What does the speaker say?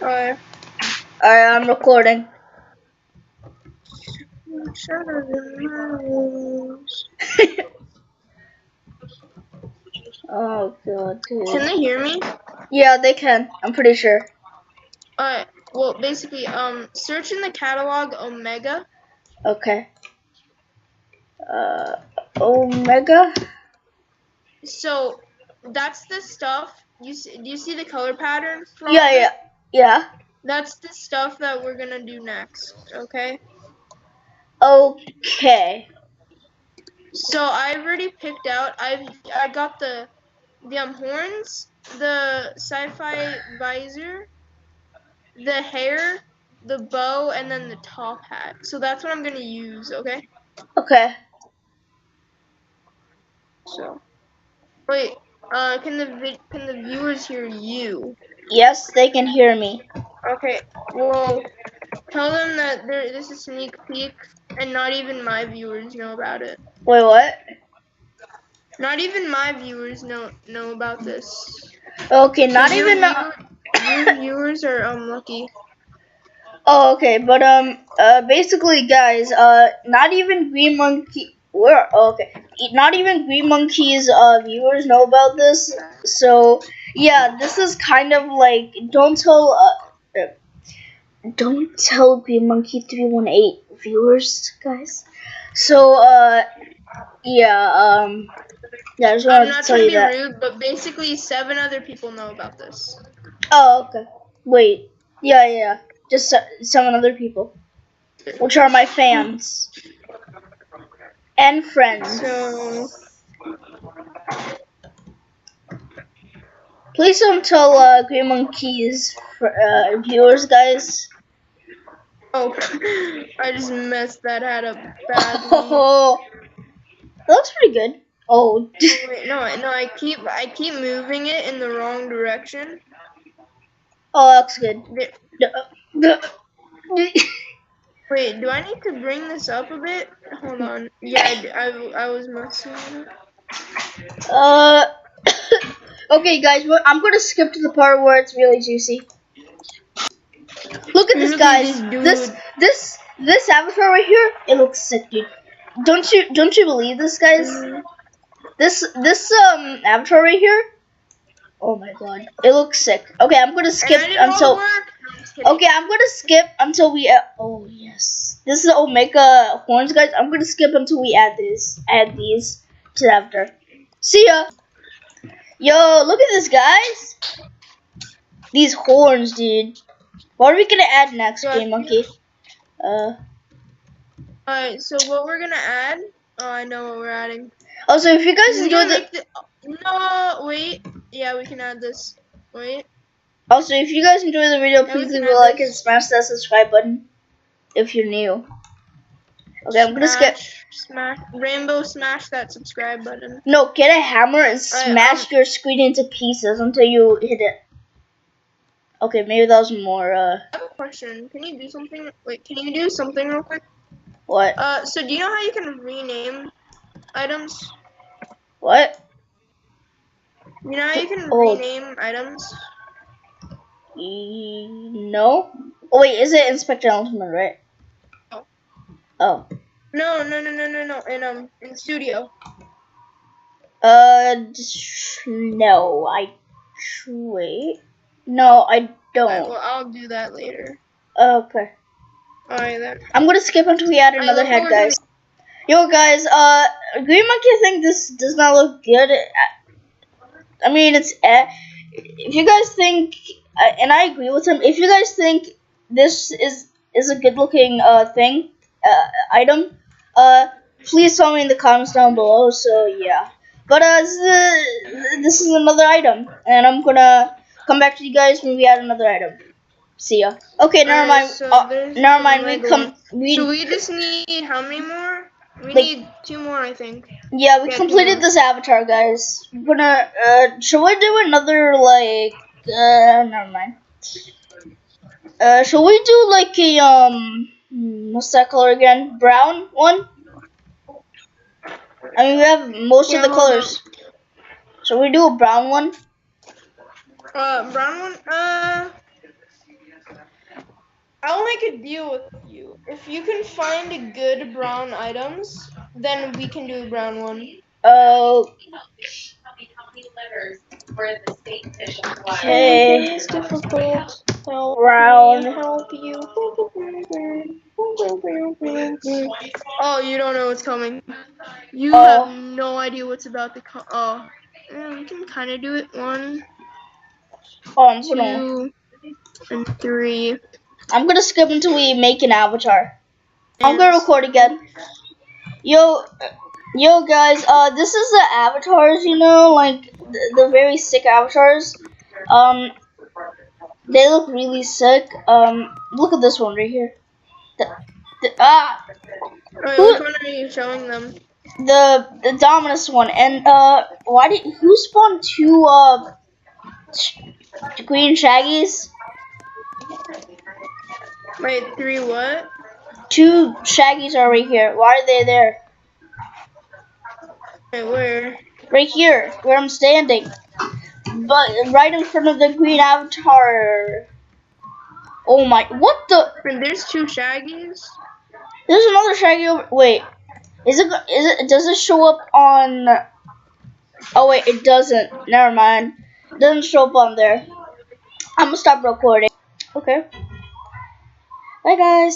Alright. Alright, I'm recording. Oh god, dude. Can they hear me? Yeah, they can. I'm pretty sure. Alright. Well, basically, search in the catalog Omega. Okay. Omega? So, that's the stuff. Do you see the color pattern for all Yeah, of it? yeah. Yeah. That's the stuff that we're gonna do next, okay? Okay. So I've already picked out. I got the horns, the sci-fi visor, the hair, the bow, and then the top hat. So that's what I'm gonna use, okay? Okay. So wait, can the viewers hear you? Yes, they can hear me. Okay, well, tell them that this is a sneak peek, and not even my viewers know about it. Wait, what? Not even my viewers know about this. Okay, not So even. your viewers are lucky. Oh, okay, but basically, guys, not even Green Monkey. Where? Oh, okay, not even Green Monkey's viewers know about this. So yeah, this is kind of like don't tell Green Monkey 318 viewers, guys. So yeah, yeah, I just I'm wanted to not tell trying to you be that. rude, but basically 7 other people know about this. Oh, okay. Wait, yeah, just 7 other people, which are my fans and friends. So Please don't tell Green Monkey's viewers, guys. oh, I just messed that hat up badly. Oh, that looks pretty good. Oh, Wait, no, I keep moving it in the wrong direction. oh, that's good. Wait, do I need to bring this up a bit? Hold on. Yeah, I was messing with it. Okay, guys, I'm gonna skip to the part where it's really juicy. Look at this, Look at guys. this dude. This avatar right here. It looks sick, dude. Don't you believe this, guys? This avatar right here. Oh my god, it looks sick. Okay, I'm gonna skip And I did all the until. work. No, I'm just kidding. Okay, I'm gonna skip until we. Oh yes, this is Omega horns, guys. I'm gonna skip until we add these to the avatar. See ya. Yo, look at this, guys. These horns, dude. What are we gonna add next, So, Game Monkey? Alright, so what we're gonna add? Oh, I know what we're adding. Also, if you guys We enjoy gotta make the. No, wait. Yeah, we can add this. Wait. Also, if you guys enjoy the video, Yeah, we please can leave a add like this. and smash that subscribe button if you're new. Okay, I'm gonna skip. Smash, rainbow smash that subscribe button. No, get a hammer and smash your screen into pieces until you hit it. Okay, maybe that was more, I have a question. Can you do something? Wait, can you do something real quick? What? So do you know how you can rename items? What? You know how you can rename items? No? Oh, wait, is it Inspector Ultimate, right? Oh. Oh. No. In Studio. No, wait. No, I don't. Right, well, I'll do that later. Okay. Alright, then. I'm gonna skip until we add another head, guys. Yo, guys, Green Monkey, I think this does not look good. I mean, it's, if you guys think, and I agree with him, if you guys think this is a good looking, item, please tell me in the comments down below, so yeah. But, this is another item, and I'm gonna come back to you guys when we add another item. See ya. Okay, never mind. So never mind. So we just need how many more? We Like, need 2 more, I think. Yeah, we completed this avatar, guys. We're gonna. Shall we do another like? Never mind. Shall we do like a what's that color again? Brown one. I mean, we have most of the colors. Shall we do a brown one? Brown one. make a deal with you. If you can find good brown items, then we can do a brown one. Okay. Anything is difficult. Help Brown. me, help you. Oh, you don't know what's coming. You have Oh, no idea what's about to come. Oh, we can kind of do it. 1, hold on. 2, and 3. I'm gonna skip until we make an avatar. I'm And gonna record again. Yo, guys. This is the avatars. You know, like the very sick avatars. Um, they look really sick. Look at this one right here. Wait, Who which one are you showing them? the Dominus one? And who spawned two green shaggies? Wait, 3 what? Two shaggies are right here. Why are they there? Wait, where? Right here, where I'm standing. But right in front of the green avatar. Oh my, what the? And there's 2 shaggies. There's another shaggy over. Wait, does it show up on? Oh wait, it doesn't. Never mind. It doesn't show up on there. I'm gonna stop recording. Okay. Bye guys.